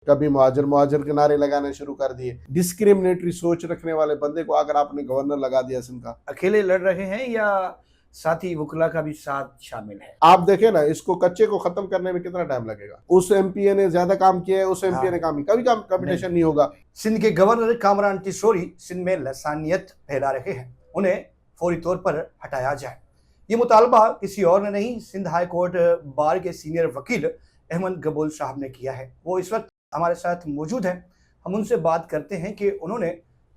कभी मुहाजिर मुहाजिर के नारे लगाने शुरू कर दिए। डिस्क्रिमिनेटरी सोच रखने वाले बंदे को अगर आपने गवर्नर लगा दिया सिंध का, अकेले लड़ रहे हैं या साथी वुकला का भी साथ शामिल है? आप देखें ना, इसको कच्चे को खत्म करने में कितना टाइम लगेगा। उस एमपीए ने ज्यादा काम किया है, उस एमपीए ने काम कभी कंपटीशन नहीं होगा। सिंध के गवर्नर कामरान टिसोरी सिंध में लसानियत फैला रहे हैं, उन्हें फौरी तौर पर हटाया जाए। ये मुतालबा किसी और ने नहीं, सिंध हाई कोर्ट बार के सीनियर वकील अहमद गबूल साहब ने किया है। वो इस वक्त हमारे साथ मौजूद हैं। हम उनसे बात करते हैं कि उन्होंने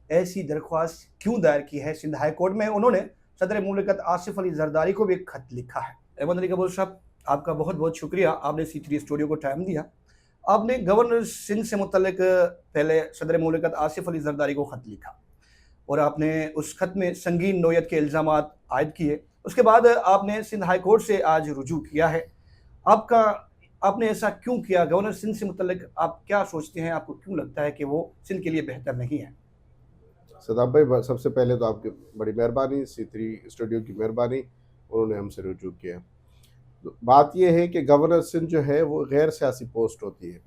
ऐसी दरख्वास्त क्यों दायर की है सिंध हाई कोर्ट में। उन्होंने सदर मुमलिकत आसिफ अली जरदारी को भी एक खत लिखा है। अहमद अली गबूल साहब, आपका बहुत बहुत शुक्रिया, आपने C3 स्टूडियो को टाइम दिया। आपने गवर्नर सिंध से मुतल्लिक पहले सदर मुमलिकत आसिफ अली जरदारी को खत लिखा और आपने उस खत में संगीन नोयत के इल्ज़ाम आयद किए। उसके बाद आपने सिंध हाई कोर्ट से आज रुजू किया है। आपने ऐसा क्यों किया? गवर्नर सिंध से मुतल्लिक आप क्या सोचते हैं? आपको क्यों लगता है कि वो सिंध के लिए बेहतर नहीं है? सदाब भाई, सबसे पहले तो आपकी बड़ी मेहरबानी, C3 स्टूडियो की मेहरबानी, उन्होंने हमसे रुजू किया। बात यह है कि गवर्नर सिंध जो है वो गैर सियासी पोस्ट होती है।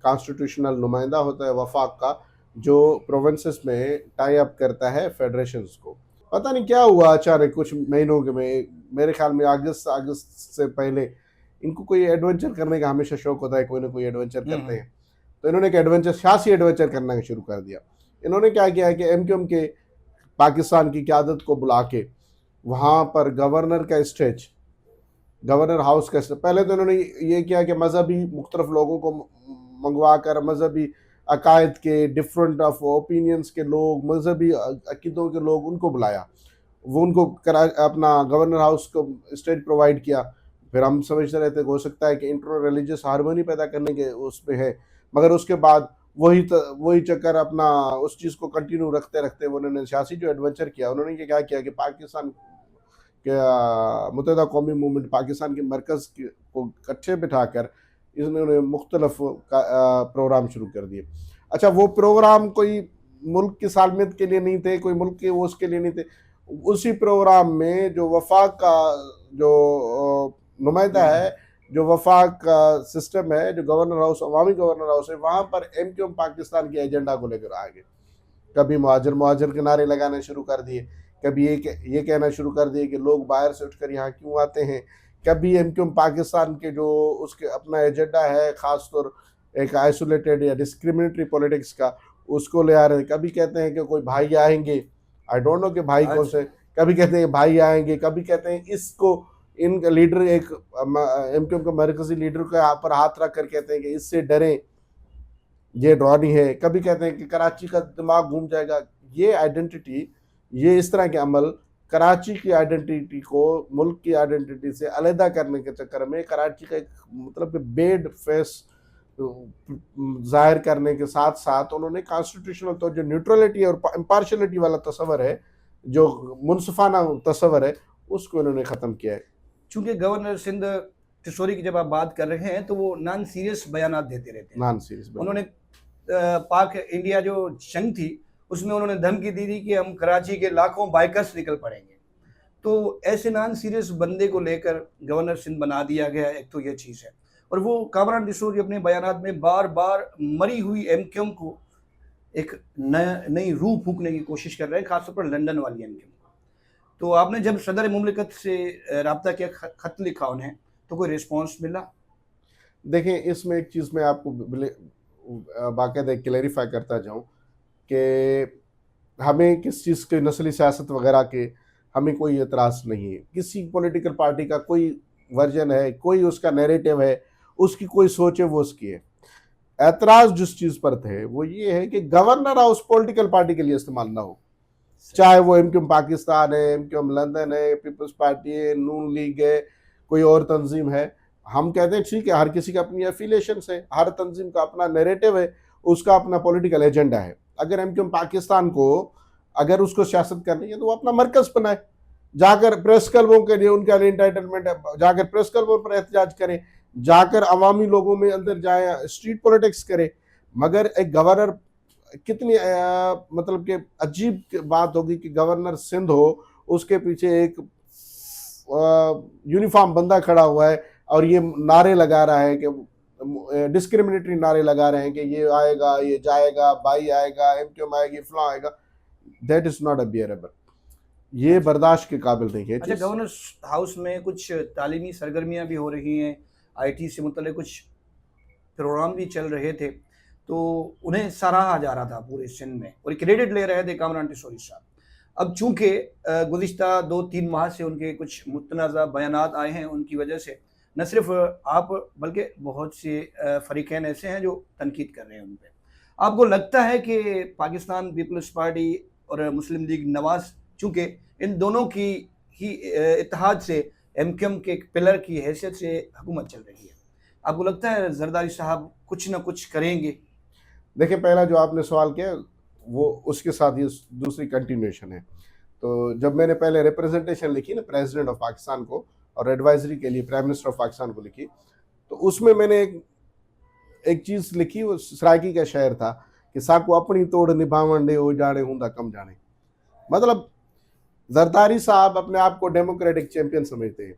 कॉन्स्टिट्यूशनल नुमाइंदा होता है वफाक का, जो प्रोविंसेस में टाई अप करता है फेडरेशंस को। पता नहीं क्या हुआ अचानक कुछ महीनों के में, मेरे ख्याल में अगस्त से पहले इनको कोई एडवेंचर करने का हमेशा शौक होता है, कोई ना कोई एडवेंचर करते हैं। तो इन्होंने एक एडवेंचर, सियासी एडवेंचर करना शुरू कर दिया। इन्होंने क्या किया है कि MQM के पाकिस्तान की क़यादत को बुला के वहाँ पर गवर्नर का स्टेज, गवर्नर हाउस का स्टेज, पहले तो इन्होंने ये किया कि मजहबी मुख्तलिफ लोगों को मंगवा कर, मजहबी अकायद के, डिफरेंट ऑफ ओपिनियंस के लोग, मजहबी अकीदों के लोग, उनको बुलाया। वो उनको अपना गवर्नर हाउस को स्टेज प्रोवाइड किया। फिर हम समझते रहते हो सकता है कि इंटर रिलीजियस हारमोनी पैदा करने के उसमें है, मगर उसके बाद वही चक्कर अपना उस चीज़ को कंटिन्यू रखते रखते उन्होंने सियासी जो एडवेंचर किया, उन्होंने ये क्या किया कि पाकिस्तान के मुत्तहिदा कौमी मूवमेंट, पाकिस्तान के मरकज़ को कट्ठे बिठाकर इन्होंने मुख्तलिफ प्रोग्राम शुरू कर दिए। अच्छा, वो प्रोग्राम कोई मुल्क की सालमियत के लिए नहीं थे, कोई मुल्क के वो उसके लिए नहीं थे। उसी प्रोग्राम में जो वफाक का जो नुमाइंदा है, जो वफाक का सिस्टम है, जो गवर्नर हाउस, अवामी गवर्नर हाउस है, वहाँ पर MQM पाकिस्तान के एजेंडा को लेकर आ गए। कभी मुहाजिर मुहाजिर के नारे लगाने शुरू कर दिए, कभी ये कहना शुरू कर दिए कि लोग बाहर से उठकर यहाँ क्यों आते हैं। कभी MQM पाकिस्तान के जो उसके अपना एजेंडा है, ख़ासतौर एक आइसोलेटेड या डिस्क्रिमिनेटरी पॉलिटिक्स का, उसको ले आ रहे हैं। कभी कहते हैं कि कोई भाई आएंगे, आई डोंट नो कि भाई कौन से, कभी कहते हैं भाई आएंगे, कभी कहते हैं इसको, इन लीडर, एक MQM का मरकजी लीडर के यहाँ पर हाथ रख कर कहते हैं कि इससे डरें, ये ड्रॉनी है। कभी कहते हैं कि कराची का दिमाग घूम जाएगा। ये आइडेंटिटी, ये इस तरह के अमल कराची की आइडेंटिटी को मुल्क की आइडेंटिटी से अलहदा करने के चक्कर में कराची का एक मतलब कि बेड फेस जाहिर करने के साथ साथ उन्होंने कॉन्स्टिट्यूशनल तो जो न्यूट्रलिटी और इम्पार्शलिटी वाला तस्वर है, जो मुनसिफाना तस्वर है, उसको इन्होंने ख़त्म किया है। चूंकि गवर्नर सिंध टिसोरी की जब आप बात कर रहे हैं तो वो नॉन सीरियस बयान देते रहते हैं। नॉन सीरियस, उन्होंने पाक इंडिया जो जंग थी उसमें उन्होंने धमकी दी थी कि हम कराची के लाखों बाइकर्स निकल पड़ेंगे। तो ऐसे नॉन सीरियस बंदे को लेकर गवर्नर सिंध बना दिया गया। एक तो ये चीज़ है, और वो कामरान टिसोरी अपने बयानात में बार बार मरी हुई MQM को एक नई रूह फूंकने की कोशिश कर रहे हैं, खासतौर पर लंदन वाली MQM। तो आपने जब सदर मुमलिकत से रब्ता किया, खत लिखा उन्हें, तो कोई रिस्पॉन्स मिला? देखें, इसमें एक चीज़ मैं आपको बाकायदा क्लैरिफाई करता जाऊं कि हमें किस चीज़ के, नस्ली सियासत वगैरह के हमें कोई एतराज़ नहीं है। किसी पॉलिटिकल पार्टी का कोई वर्जन है, कोई उसका नैरेटिव है, उसकी कोई सोच है, वो उसकी है। एतराज़ जिस चीज़ पर थे वो ये है कि गवर्नर हाउस पॉलिटिकल पार्टी के लिए इस्तेमाल ना हो, चाहे वो MQM पाकिस्तान है, MQM लंदन है, पीपल्स पार्टी है, नून लीग है, कोई और तंजीम है। हम कहते हैं ठीक है, हर किसी का अपनी एफिलिएशन है, हर तंजीम का अपना नैरेटिव है, उसका अपना पॉलिटिकल एजेंडा है। अगर MQM पाकिस्तान को अगर उसको सियासत करनी है तो वो अपना मरकज़ बनाए, जाकर प्रेस क्लबों के लिए, उनके लिए इंटाइटलमेंट है, जाकर प्रेस क्लबों पर एहतजाज करें, जाकर अवामी लोगों में अंदर जाए, स्ट्रीट पॉलिटिक्स करे। मगर एक गवर्नर, कितनी मतलब कि अजीब बात होगी कि गवर्नर सिंध हो, उसके पीछे एक यूनिफॉर्म बंदा खड़ा हुआ है और ये नारे लगा रहा है कि डिस्क्रिमिनेटरी नारे लगा रहे हैं कि ये आएगा, ये जाएगा, भाई आएगा, एमक्यूएम आएगी, फलां आएगा, that is not a bearable. ये बर्दाश्त के काबिल नहीं है अच्छा, चीज़। गवर्नर्स हाउस में कुछ तालीमी सरगर्मियां भी हो रही हैं, आईटी से मुतल्लिक कुछ प्रोग्राम भी चल रहे थे, तो उन्हें सराहा जा रहा था पूरे सिंध में और क्रेडिट ले रहे थे कामरान टिसोरी साहब। अब चूंकि गुज़िश्ता 2-3 माह से उनके कुछ मुतनाज़ा बयानात आए हैं, उनकी वजह से न सिर्फ आप बल्कि बहुत से फ़रीक़ैन ऐसे हैं जो तनकीद कर रहे हैं उन पे। आपको लगता है कि पाकिस्तान पीपल्स पार्टी और मुस्लिम लीग नवाज़, चूँकि इन दोनों की ही इत्तेहाद से एमक्यूएम के एक पिलर की हैसियत से हुकूमत चल रही है, आपको लगता है जरदारी साहब कुछ ना कुछ करेंगे? देखिए, पहला जो आपने सवाल किया वो उसके साथ ये दूसरी कंटिन्यूएशन है। तो जब मैंने पहले रिप्रेजेंटेशन लिखी ना प्रेसिडेंट ऑफ पाकिस्तान को और एडवाइजरी के लिए प्राइम मिनिस्टर ऑफ पाकिस्तान को लिखी, तो उसमें मैंने एक चीज़ लिखी, वो सराइकी का शेर था कि साकू अपनी तोड़ निभावन दे ओ जाने हुंदा कम जाने। मतलब जरदारी साहब अपने आप को डेमोक्रेटिक चैंपियन समझते हैं।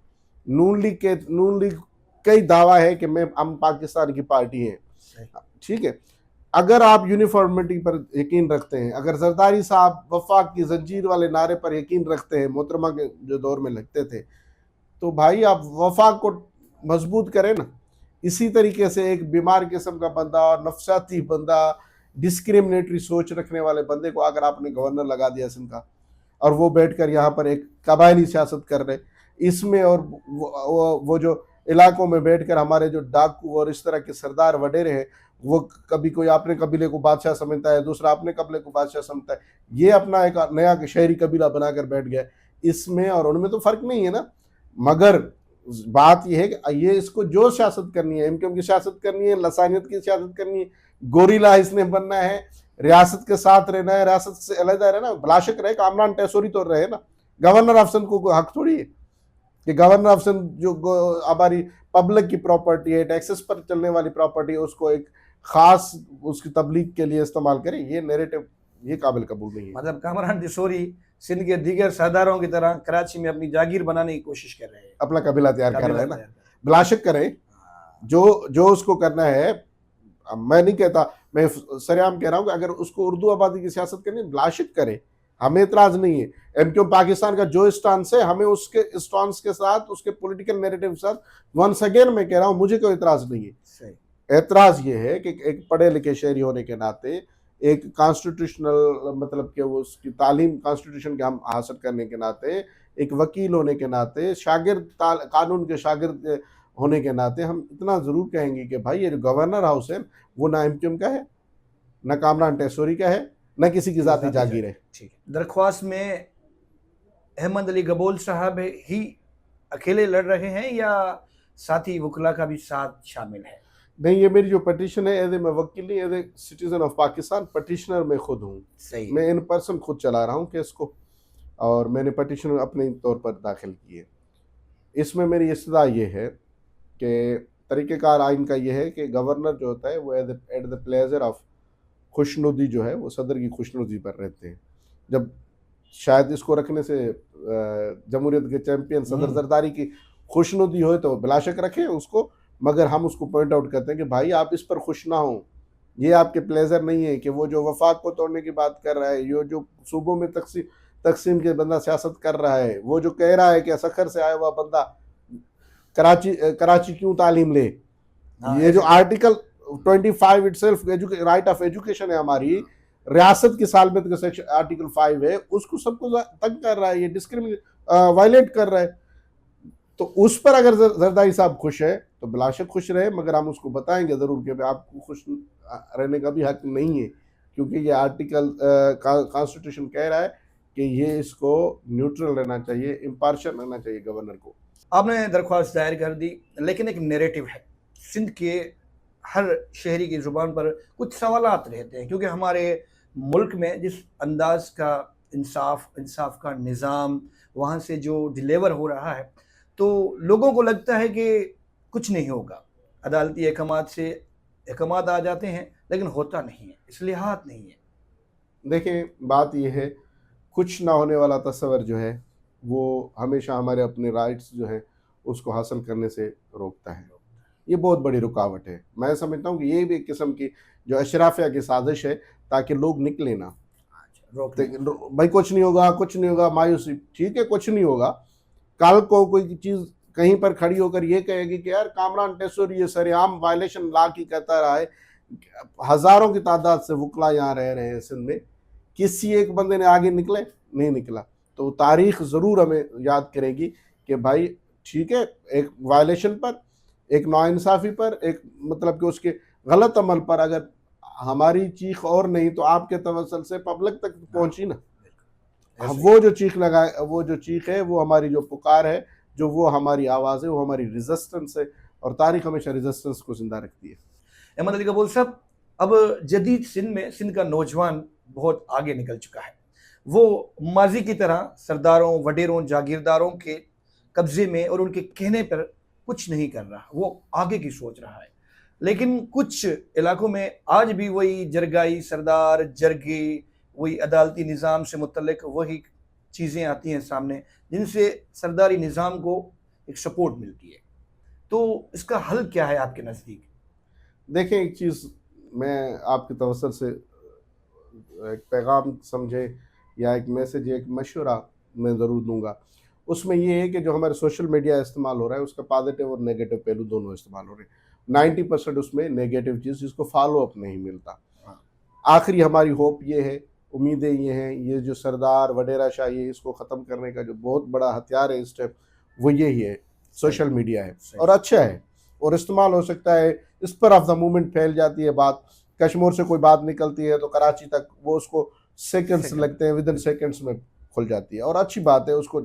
नून लीग कई दावा है कि हम पाकिस्तान की पार्टी हैं, ठीक है। अगर आप यूनिफॉर्मिटी पर यकीन रखते हैं, अगर जरदारी साहब वफाक की जंजीर वाले नारे पर यकीन रखते हैं, मोहतरमा के जो दौर में लगते थे, तो भाई आप वफाक को मजबूत करें ना। इसी तरीके से एक बीमार किस्म का बंदा, नफसाती बंदा, डिस्क्रिमिनेटरी सोच रखने वाले बंदे को अगर आपने गवर्नर लगा दिया सिंध का, और वो बैठकर यहाँ पर एक कबायली सियासत कर रहे इसमें, और वो जो इलाकों में बैठकर हमारे जो डाकू और इस तरह के सरदार वडेरे हैं, वो कभी कोई अपने कबीले को बादशाह समझता है, दूसरा अपने कबीले को बादशाह समझता है, ये अपना एक नया शहरी कबीला बनाकर बैठ गया। इसमें और उनमें तो फर्क नहीं है ना। मगर बात यह है कि ये इसको जो सियासत करनी है, एमक्यूएम की सियासत करनी है, लसानियत की सियासत करनी है, गोरिल्ला इसने बनना है, रियासत के साथ रहना है, रियासत से अलहदा रहना, भलाशक रहे कामरान टेसोरी तो रहे ना। गवर्नर अफसन को हक थोड़ी है कि गवर्नर अफसन जो हमारी पब्लिक की प्रॉपर्टी है, टैक्सेस पर चलने वाली प्रॉपर्टी है, उसको एक खास उसकी तबलीग के लिए इस्तेमाल करें। ये नैरेटिव ये काबिल कबूल नहीं है। मतलब कामरान टिसोरी सिंध के दीगर सरदारों की तरह कराची में अपनी जागीर बनाने की कोशिश कर रहे हैं, अपना कबीला तैयार कर रहे हैं ना। बिलाशक करें जो उसको करना है। मैं नहीं कहता, मैं सरेआम कह रहा हूँ कि अगर उसको उर्दू आबादी की सियासत करनी है, बिलाशक करें, हमें इतराज नहीं है। एमक्यूएम पाकिस्तान का जो स्टांस है, हमें उसके स्टांस के साथ, उसके पॉलिटिकल नैरेटिव के साथ, वंस अगेन मैं कह रहा हूँ, मुझे कोई इतराज नहीं है। एतराज ये है कि एक पढ़े लिखे शहरी होने के नाते, एक कॉन्स्टिट्यूशनल मतलब कि वो उसकी तालीम कॉन्स्टिट्यूशन के हम हासिल करने के नाते, एक वकील होने के नाते, शागिर्द कानून के शागिर्द होने के नाते हम इतना ज़रूर कहेंगे कि भाई ये जो गवर्नर हाउस है वो ना एमक्यूएम का है, ना कामरान टेसोरी का है, ना किसी की ज़ाती जागीर है। ठीक है। दरख्वास्त में अहमद अली गबोल साहब ही अकेले लड़ रहे हैं या साथी वकला का भी साथ शामिल है? नहीं, ये मेरी जो पटिशन है, एज ए मैं वकील नहीं, as a citizen of Pakistan petitioner मैं खुद हूँ। सही, मैं इन पर्सन खुद चला रहा हूँ केस को, और मैंने पटिशन अपने तौर पर दाखिल की है। इसमें मेरी इस्तदा ये है कि तरीक़ेकार आइन का ये है कि गवर्नर जो होता है वो एट द प्लेजर ऑफ खुशनुदी जो है वो सदर की खुशनुदी पर रहते हैं। जब शायद इसको रखने से जमहूरियत के चैंपियन सदर जरदारी की खुशनुदी हो तो बिलाशक रखें उसको, मगर हम उसको पॉइंट आउट करते हैं कि भाई आप इस पर खुश ना हो, ये आपके प्लेजर नहीं है कि वो जो वफाक को तोड़ने की बात कर रहा है, ये जो सूबों में तकसीम के बंदा सियासत कर रहा है, वो जो कह रहा है कि सखर से आया हुआ बंदा कराची क्यों तालीम ले। ये जो article 25 itself right of education है हमारी रियासत की सालमत का सेक्शन आर्टिकल 5 है, उसको सबको तंग कर रहा है, ये डिस्क्रिमिनेट वायलेट कर रहा है। तो उस पर अगर जरदारी साहब खुश है तो बिलाशक खुश रहे, मगर हम उसको बताएंगे ज़रूर कि आपको खुश रहने का भी हक नहीं है, क्योंकि ये आर्टिकल कॉन्स्टिट्यूशन कह रहा है कि ये इसको न्यूट्रल रहना चाहिए, इम्पार्शियल रहना चाहिए गवर्नर को। आपने दरख्वास्त दायर कर दी, लेकिन एक नैरेटिव है, सिंध के हर शहरी की ज़ुबान पर कुछ सवालात रहते हैं, क्योंकि हमारे मुल्क में जिस अंदाज का इंसाफ का निज़ाम वहाँ से जो डिलीवर हो रहा है, तो लोगों को लगता है कि कुछ नहीं होगा, अदालती अहकामात से अहकामात आ जाते हैं, लेकिन होता नहीं है, इसलिए हाथ नहीं है। देखिए, बात यह है, कुछ ना होने वाला तस्वर जो है वो हमेशा हमारे अपने राइट्स जो है उसको हासिल करने से रोकता है। ये बहुत बड़ी रुकावट है। मैं समझता हूँ कि ये भी एक किस्म की जो अशराफिया की साजिश है, ताकि लोग निकले ना। रोक लें। भाई कुछ नहीं होगा, कुछ नहीं होगा, मायूसी, ठीक है कुछ नहीं होगा। कल को कोई चीज कहीं पर खड़ी होकर ये कहेगी कि यार कामरान टेसोर ये सरेआम वायलेशन ला की कहता रहा है, हजारों की तादाद से वकला यहाँ रह रहे हैं सिंध में, किसी एक बंदे ने आगे निकले नहीं निकला। तो तारीख ज़रूर हमें याद करेगी कि भाई ठीक है, एक वायलेशन पर, एक नाइंसाफ़ी पर, एक मतलब कि उसके गलत अमल पर अगर हमारी चीख और नहीं तो आपके तवसल से पब्लिक तक पहुंची ना। वो जो चीख लगाए, वो जो चीख है, वो हमारी जो पुकार है, जो वो हमारी आवाज़ है, वो हमारी रेजिस्टेंस है, और तारीख हमेशा रेजिस्टेंस को जिंदा रखती है। अहमद अली कबूल साहब, अब जदीद सिंध में सिंध का नौजवान बहुत आगे निकल चुका है। वो माजी की तरह सरदारों, वडेरों, जागीरदारों के कब्जे में और उनके कहने पर कुछ नहीं कर रहा, वो आगे की सोच रहा है। लेकिन कुछ इलाकों में आज भी वही जरगाई सरदार, जरगे, वही अदालती निज़ाम से मुतल्लिक वही चीज़ें आती हैं सामने, जिनसे सरदारी निज़ाम को एक सपोर्ट मिलती है। तो इसका हल क्या है आपके नज़दीक? देखें, एक चीज़ मैं आपके तवसर से एक पैगाम समझे या एक मैसेज, एक मशवरा मैं ज़रूर दूंगा। उसमें ये है कि जो हमारे सोशल मीडिया इस्तेमाल हो रहा है, उसका पॉजिटिव और नेगेटिव पहलू दोनों इस्तेमाल हो रहे हैं। 90% उसमें नेगेटिव चीज़, जिसको फॉलो अप नहीं मिलता। आखिरी हमारी होप ये है, उम्मीदें ये हैं, ये जो सरदार वडेरा शाही है, इसको ख़त्म करने का जो बहुत बड़ा हथियार है इस टाइम, वो यही है, सोशल मीडिया है। और अच्छा है, और इस्तेमाल हो सकता है। इस पर ऑफ द मोमेंट फैल जाती है बात। कश्मीर से कोई बात निकलती है तो कराची तक वो उसको सेकंड्स लगते हैं, विद इन सेकंड्स में खुल जाती है, और अच्छी बात है उसको।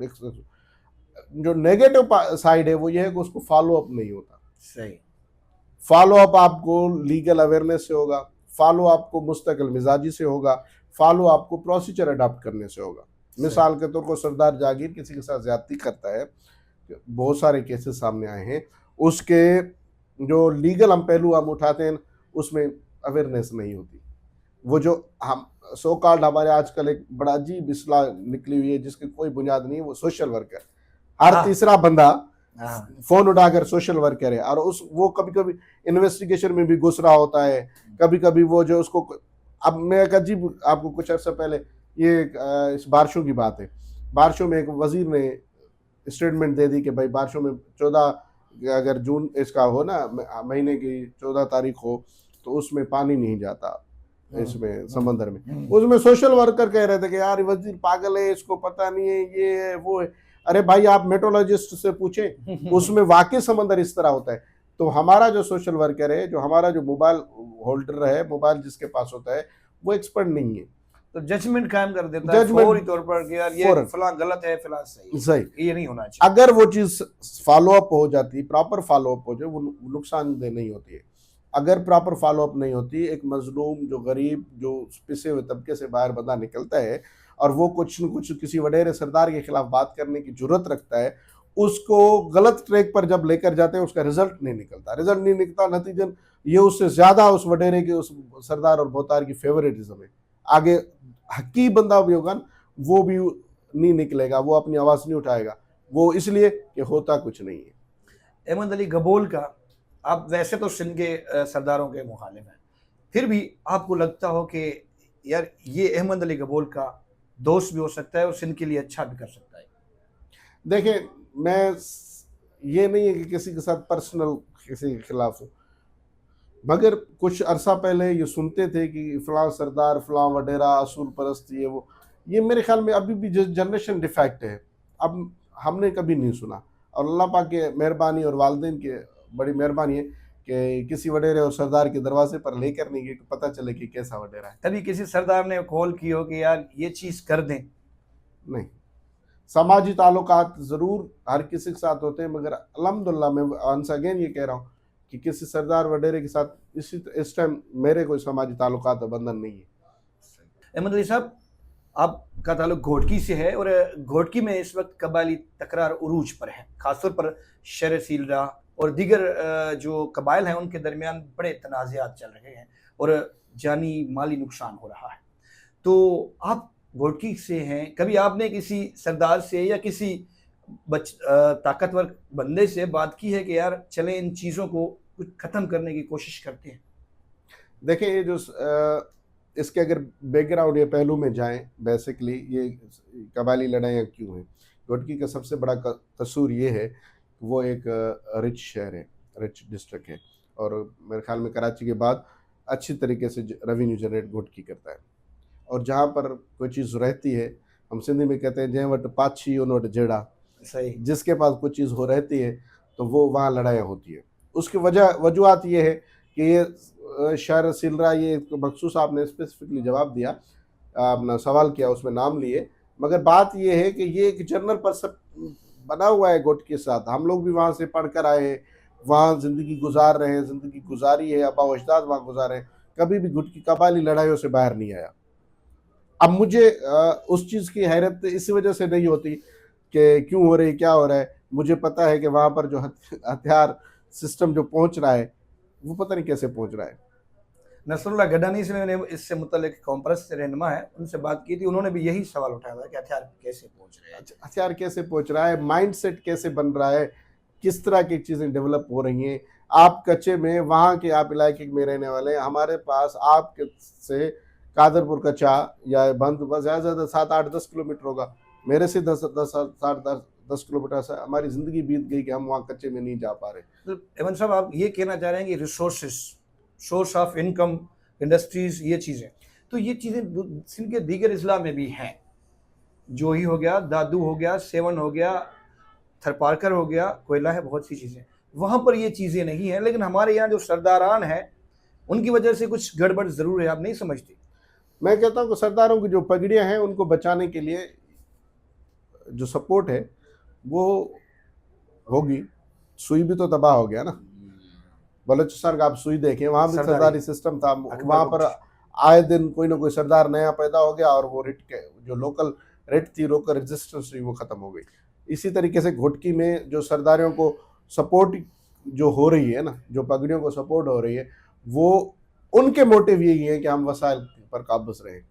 जो नेगेटिव साइड है वो ये है कि उसको फॉलो अप नहीं होता। सही। फॉलो अप आपको लीगल अवेयरनेस से होगा, फॉलो आपको मुस्तकिल मिजाजी से होगा, फॉलो आपको प्रोसीजर अडॉप्ट करने से होगा। मिसाल के तौर पर सरदार जागीर किसी के साथ ज्यादती करता है, बहुत सारे केसेस सामने आए हैं, उसके जो लीगल हम पहलू हम उठाते हैं उसमें अवेयरनेस नहीं होती। वो जो हम सो कॉल्ड, हमारे आजकल एक बड़ा अजीब इस्लाह निकली हुई है जिसकी कोई बुनियाद नहीं है, वो सोशल वर्कर। हर तीसरा बंदा फोन उठाकर सोशल वर्कर है, और वो कभी कभी इन्वेस्टिगेशन में भी घुस रहा होता है। कभी कभी वो जो उसको, अब मैं एक अजीब आपको कुछ अर्सा पहले, ये इस बारिशों की बात है, बारिशों में एक वजीर ने स्टेटमेंट दे दी कि भाई बारिशों में 14 अगर जून इसका हो ना, महीने की 14 तारीख हो, तो उसमें पानी नहीं जाता इसमें समंदर में। उसमें सोशल वर्कर कह रहे थे कि यार वजीर पागल है, इसको पता नहीं है, ये है वो है। अरे भाई आप मेट्रोलॉजिस्ट से पूछें, उसमें वाकई समंदर इस तरह होता है। तो हमारा जो सोशल वर्कर है, जो हमारा जो मोबाइल होल्डर है, मोबाइल जिसके पास होता है, वो एक्सपर्ट नहीं है, तो जजमेंट कायम कर देता है फौरी तौर पर कि यार ये फलां गलत है, फलां सही, ये नहीं होना चाहिए। अगर वो चीज फॉलो अप हो जाती, प्रॉपर फॉलो अप हो जाए, वो नुकसानदेह नहीं होती है। अगर प्रॉपर फॉलो अप नहीं होती, एक मजलूम जो गरीब, जो पिसे हुए तबके से बाहर बंदा निकलता है और वो कुछ न कुछ किसी वडेरे सरदार के खिलाफ बात करने की जरूरत रखता है, उसको गलत ट्रैक पर जब लेकर जाते हैं, उसका रिजल्ट नहीं निकलता। नतीजन ये उससे ज्यादा उस वडेरे के, उस सरदार और बोतार की फेवरेटिज्म है। आगे हकी बंदा भी होगा, वो भी नहीं निकलेगा, वो अपनी आवाज नहीं उठाएगा, वो इसलिए कि होता कुछ नहीं है। अहमद अली गबोल का, आप वैसे तो सिंध के सरदारों के मुखालिफ हैं, फिर भी आपको लगता हो कि यार ये अहमद अली गबोल का दोस्त भी हो सकता है और सिंध के लिए अच्छा भी कर सकता है? देखिए, मैं ये नहीं है कि किसी के साथ पर्सनल किसी के खिलाफ हूँ, मगर कुछ अरसा पहले ये सुनते थे कि फलां सरदार, फलां वडेरा, असूल परस्त, ये मेरे ख्याल में अभी भी जनरेशन डिफेक्ट है। अब हमने कभी नहीं सुना, और अल्लाह पाक के मेहरबानी और वालिदैन के बड़ी मेहरबानी है कि किसी वडेरे और सरदार के दरवाजे पर लेकर नहीं गए कि पता चले कि कैसा वडेरा है। कभी किसी सरदार ने कॉल की हो कि यार ये चीज़ कर दें? नहीं। समाजी ताल्लुकात ज़रूर हर किसी के साथ होते हैं, मगर अल्हम्दुलिल्लाह मैं वंस अगेन ये कह रहा हूँ कि किसी सरदार वडेरे के साथ इस टाइम मेरे कोई समाजी ताल्लुकात बंधन नहीं है। अहमद अली साहब, आपका ताल्लुक घोटकी से है, और घोटकी में इस वक्त कबायली तकरार उरूज पर है, खासतौर पर शर सीलरा और दीगर जो कबाइल हैं उनके दरमियान बड़े तनाज़ात चल रहे हैं और जानी माली नुकसान हो रहा है। तो आप घोटकी से हैं, कभी आपने किसी सरदार से या किसी ताकतवर बंदे से बात की है कि यार चलें इन चीज़ों को कुछ खत्म करने की कोशिश करते हैं? देखिए ये जो इसके अगर बैकग्राउंड या पहलू में जाएं, बेसिकली ये कबायली लड़ाइयाँ क्यों हैं। रुड़की का सबसे बड़ा कसूर ये है कि वो एक रिच शहर है, रिच डिस्ट्रिक्ट है, और मेरे ख्याल में कराची के बाद अच्छी तरीके से रेवेन्यू जनरेट घोटकी करता है। और जहाँ पर कोई चीज़ रहती है, हम सिंधी में कहते हैं जै वट पाछी उन वट जेड़ा, सही। जिसके पास कोई चीज़ हो रहती है तो वो वहाँ लड़ाइयाँ होती है। उसकी वजूहत ये है कि ये शहर सिलरा, ये मखसूस आपने स्पेसिफिकली जवाब दिया, अपना सवाल किया, उसमें नाम लिए, मगर बात ये है कि ये एक जनरल परसेप्शन बना हुआ है गुट के साथ। हम लोग भी वहाँ से पढ़ कर आए हैं, वहाँ ज़िंदगी गुजार रहे हैं, ज़िंदगी गुजारी है, आबा अजदाद वहाँ गुजारे हैं, कभी भी गुट की कबायली लड़ाइयों से बाहर नहीं आया। अब मुझे उस चीज़ की हैरत इसी वजह से नहीं होती कि क्यों हो रही है, क्या हो रहा है। मुझे पता है कि वहाँ पर जो हथियार सिस्टम जो पहुँच रहा है, वो पता नहीं कैसे पहुँच रहा है। नसरुल्लाह गडानी से मैंने इससे मुतल्लिक कॉम्प्रेस से रहनुमा है, उनसे बात की थी, उन्होंने भी यही सवाल उठाया था कि हथियार कैसे पहुंच रहे हैं। हथियार कैसे पहुंच रहा है, माइंडसेट कैसे बन रहा है, किस तरह की चीज़ें डेवलप हो रही हैं। आप कच्चे में वहाँ के, आप इलाके में रहने वाले, हमारे पास आपके से कादरपुर कच्चा या बंद बस ज़्यादा से ज़्यादा 7-8-10 किलोमीटर होगा। मेरे से 10 किलोमीटर से हमारी ज़िंदगी बीत गई कि हम वहाँ कच्चे में नहीं जा पा रहे। तो एमन साहब, आप ये कहना चाह रहे हैं कि resources, source of income, industries, ये चीज़ें, तो ये चीज़ें सिंध के दीगर अजला में भी हैं। जोही हो गया, दादू हो गया, सेवन हो गया, थरपारकर हो गया, कोयला है, बहुत सी चीज़ें। वहाँ पर ये चीज़ें नहीं हैं, लेकिन हमारे यहाँ जो सरदारान हैं उनकी वजह से कुछ गड़बड़ ज़रूर है, आप नहीं समझते? मैं कहता हूँ कि सरदारों की जो पगड़ियाँ हैं उनको बचाने के लिए जो सपोर्ट है वो होगी। सुई भी तो तबाह हो गया ना। बलूचिस्तान का आप सुई देखें, वहाँ भी सरदारी सिस्टम था। वहाँ पर आए दिन कोई ना कोई सरदार नया पैदा हो गया और वो रिट के जो लोकल रिट थी, लोकल रेजिस्टेंस थी, वो ख़त्म हो गई। इसी तरीके से घोटकी में जो सरदारियों को सपोर्ट जो हो रही है ना, जो पगड़ियों को सपोर्ट हो रही है, वो उनके मोटिव यही है कि हम वसाइल पर काबूज रहें।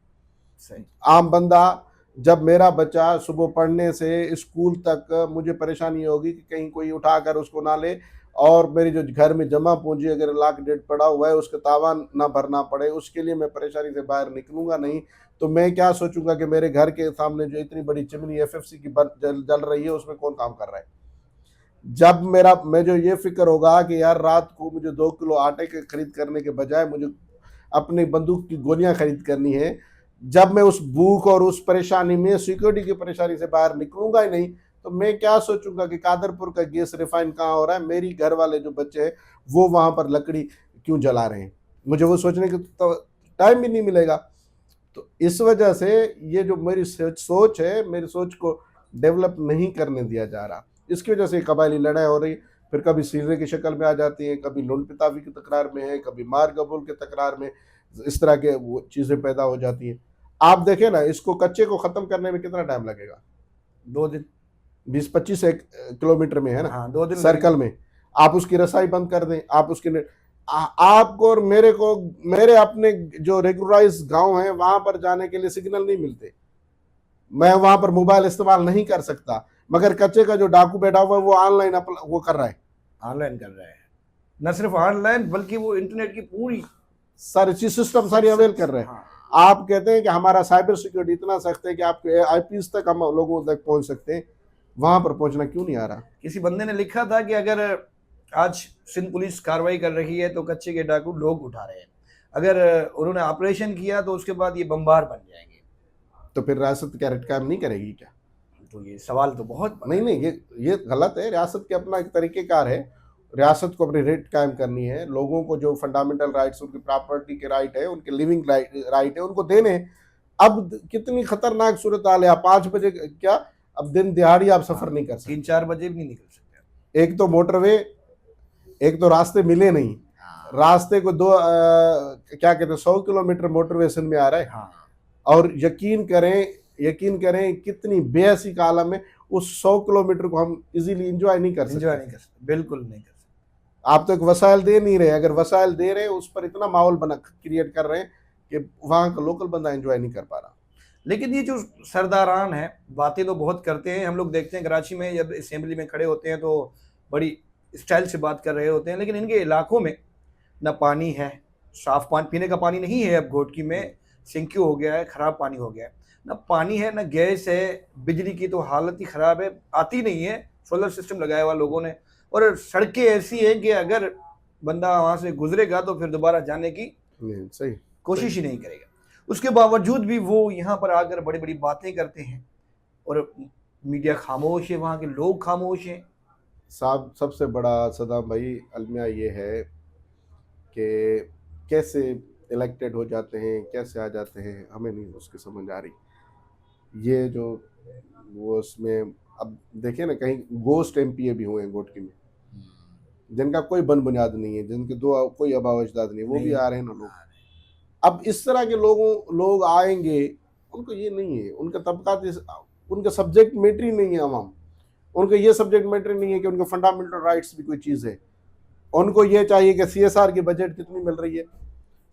सही। आम बंदा, जब मेरा बच्चा सुबह पढ़ने से स्कूल तक, मुझे परेशानी होगी कि कहीं कोई उठाकर उसको ना ले, और मेरी जो घर में जमा पूंजी अगर 1,00,000 पड़ा हुआ है उसका तावान ना भरना पड़े, उसके लिए मैं परेशानी से बाहर निकलूंगा नहीं। तो मैं क्या सोचूंगा कि मेरे घर के सामने जो इतनी बड़ी चिमनी FFC की जल रही है, उसमें कौन काम कर रहा है। जब मैं जो ये फिक्र होगा कि यार रात को मुझे 2 किलो आटे के खरीद करने के बजाय मुझे अपनी बंदूक की गोलियां खरीद करनी है, जब मैं उस भूख और उस परेशानी में, सिक्योरिटी की परेशानी से बाहर निकलूंगा ही नहीं, तो मैं क्या सोचूंगा कि कादरपुर का गैस रिफाइन कहाँ हो रहा है, मेरी घर वाले जो बच्चे हैं वो वहां पर लकड़ी क्यों जला रहे हैं। मुझे वो सोचने का तो टाइम भी नहीं मिलेगा। तो इस वजह से ये जो मेरी सोच है, मेरी सोच को डेवलप नहीं करने दिया जा रहा। इसकी वजह से कबायली लड़ाई हो रही, फिर कभी सीरे की शक्ल में आ जाती है, कभी लुंड पितावी की तकरार में है, कभी मार कबूल के तकरार में, इस तरह के वो चीज़ें पैदा हो जाती हैं। आप देखें ना, इसको कच्चे को ख़त्म करने में कितना टाइम लगेगा? 2 दिन, 20-25 किलोमीटर में है ना। हाँ, 2 दिन सर्कल में आप उसकी रसाई बंद कर दें, आप उसकी आपको और मेरे को, मेरे अपने जो रेगुलराइज गांव हैं वहां पर जाने के लिए सिग्नल नहीं मिलते, मैं वहां पर मोबाइल इस्तेमाल नहीं कर सकता, मगर कच्चे का जो डाकू बैठा हुआ है वो ऑनलाइन वो कर रहा है, ऑनलाइन कर रहा है। न सिर्फ ऑनलाइन बल्कि वो इंटरनेट की पूरी सारी चीज सिस्टम सारी अवेल कर रहे हैं। हाँ। आप कहते हैं कि हमारा साइबर सिक्योरिटी इतना सख्त है कि आपके IPs तक हम लोगों तक पहुंच सकते हैं, वहां पर पहुंचना क्यों नहीं आ रहा? किसी बंदे ने लिखा था कि अगर आज सिंध पुलिस कार्रवाई कर रही है तो कच्चे के डाकू लोग उठा रहे हैं, अगर उन्होंने ऑपरेशन किया तो उसके बाद ये बम्बार बन जाएंगे। तो फिर रियासत क्या रेट कायम नहीं करेगी क्या? तो ये सवाल तो बहुत नहीं, ये गलत है। रियासत के अपना एक तरीक़ेकार है, रियासत को अपनी रेट कायम करनी है, लोगों को जो फंडामेंटल राइट्स, उनकी प्रॉपर्टी के राइट है, उनके लिविंग राइट है, उनको देने। अब कितनी खतरनाक सूरत हाल है, 5 बजे क्या, अब दिन दिहाड़ी आप सफर नहीं कर सकते, 3-4 बजे भी नहीं निकल सकते। एक तो मोटरवे, एक तो रास्ते मिले नहीं, रास्ते को क्या कहते हैं 100 किलोमीटर मोटरवे सिंध में आ रहा है। हाँ। और यकीन करें कितनी बेहसी का आलम है, उस 100 किलोमीटर को हम इजीली एंजॉय नहीं कर सकते, बिल्कुल नहीं कर सकते। आप तो एक वसाइल दे नहीं रहे, अगर वसाइल दे रहे हैं उस पर इतना माहौल बना क्रिएट कर रहे हैं कि वहाँ का लोकल बंदा एंजॉय नहीं कर पा रहा। लेकिन ये जो सरदारान है बातें तो बहुत करते हैं, हम लोग देखते हैं कराची में जब असेंबली में खड़े होते हैं तो बड़ी स्टाइल से बात कर रहे होते हैं, लेकिन इनके इलाकों में ना पानी है, साफ पानी पीने का पानी नहीं है। अब घोटकी में सिंक्यू हो गया है, खराब पानी हो गया है, ना पानी है ना गैस है। बिजली की तो हालत ही खराब है, आती नहीं है। सोलर सिस्टम लगाया हुआ लोगों ने, और सड़कें ऐसी है कि अगर बंदा वहां से गुजरेगा तो फिर दोबारा जाने की सही कोशिश ही नहीं करेगा। उसके बावजूद भी वो यहाँ पर आकर बड़ी बड़ी बातें करते हैं, और मीडिया खामोश है, वहाँ के लोग खामोश हैं। साहब, सबसे बड़ा सदाम भाई अलमिया ये है कि कैसे इलेक्टेड हो जाते हैं, कैसे आ जाते हैं, हमें नहीं उसकी समझ आ रही। ये जो वो उसमें अब देखें ना, कहीं गोस्ट एमपीए भी हुए हैं घोटकी में, जिनका कोई बन बुनियाद नहीं है, जिनके दो कोई आबा अजदाद नहीं है, वो भी आ रहे हैं ना लोग। अब इस तरह के लोग आएंगे, उनको ये नहीं है, उनका तबकात, उनका सब्जेक्ट मैटर ही नहीं है अवाम। उनको ये सब्जेक्ट मैटर नहीं है कि उनके फंडामेंटल राइट्स भी कोई चीज़ है। उनको ये चाहिए कि सीएसआर की बजट कितनी मिल रही है।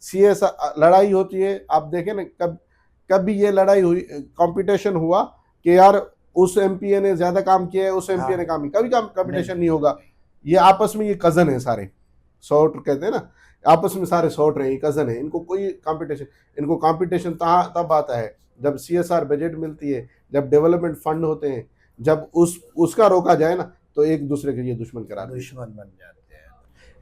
सीएसआर लड़ाई होती है, आप देखें ना, कभी ये लड़ाई हुई, कंपटीशन हुआ कि यार उस एमपीए ने ज्यादा काम किया है, उस एमपीए ने काम किया, कभी कंपटीशन नहीं होगा। ये आपस में, ये कजन है सारे, सॉर्ट कहते हैं ना, आपस में सारे सॉर्ट रहे, कजन है, इनको कोई कंपटीशन, इनको कंपटीशन तब आता है जब सीएसआर बजट मिलती है, जब डेवलपमेंट फंड होते हैं, जब उसका रोका जाए ना, तो एक दूसरे के ये दुश्मन बन जाते हैं।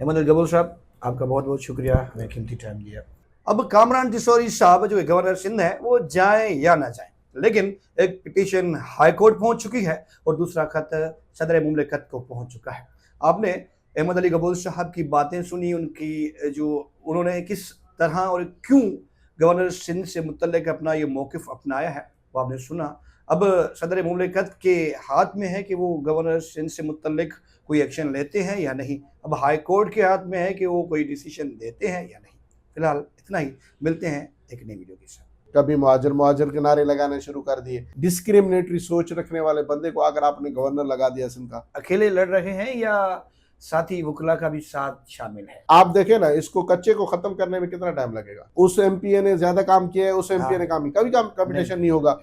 अहमद अल गबूर साहब, आपका बहुत बहुत शुक्रिया, हमें कीमती टाइम दिया। अब कामरान तिशोरी साहब जो गवर्नर सिंध है, वो जाए या ना जाए, लेकिन एक पिटीशन हाई कोर्ट पहुंच चुकी है और दूसरा खत सदर मुमलिकत को पहुंच चुका है। आपने अहमद अली गबूर साहब की बातें सुनी, उनकी जो उन्होंने किस तरह और क्यों गवर्नर सिंध से मुतल्लिक अपना ये मौक़िफ़ अपनाया है, वो आपने सुना। अब सदर मुमलिकत के हाथ में है कि वो गवर्नर सिंध से मुतल्लिक कोई एक्शन लेते हैं या नहीं। अब हाई कोर्ट के हाथ में है कि वो कोई डिसीजन देते हैं या नहीं। फिलहाल इतना ही, मिलते हैं एक नई वीडियो के साथ। कभी मुहाजिर के नारे लगाने शुरू कर दिए। डिस्क्रिमिनेटरी सोच रखने वाले बंदे को अगर आपने गवर्नर लगा दिया सिंध का, अकेले लड़ रहे हैं या साथी वकला का भी साथ शामिल है? आप देखें ना, इसको कच्चे को खत्म करने में कितना टाइम लगेगा। उस एमपीए ने ज्यादा काम किया है, उस एमपीए ने काम नहीं, कभी कंपटीशन नहीं होगा।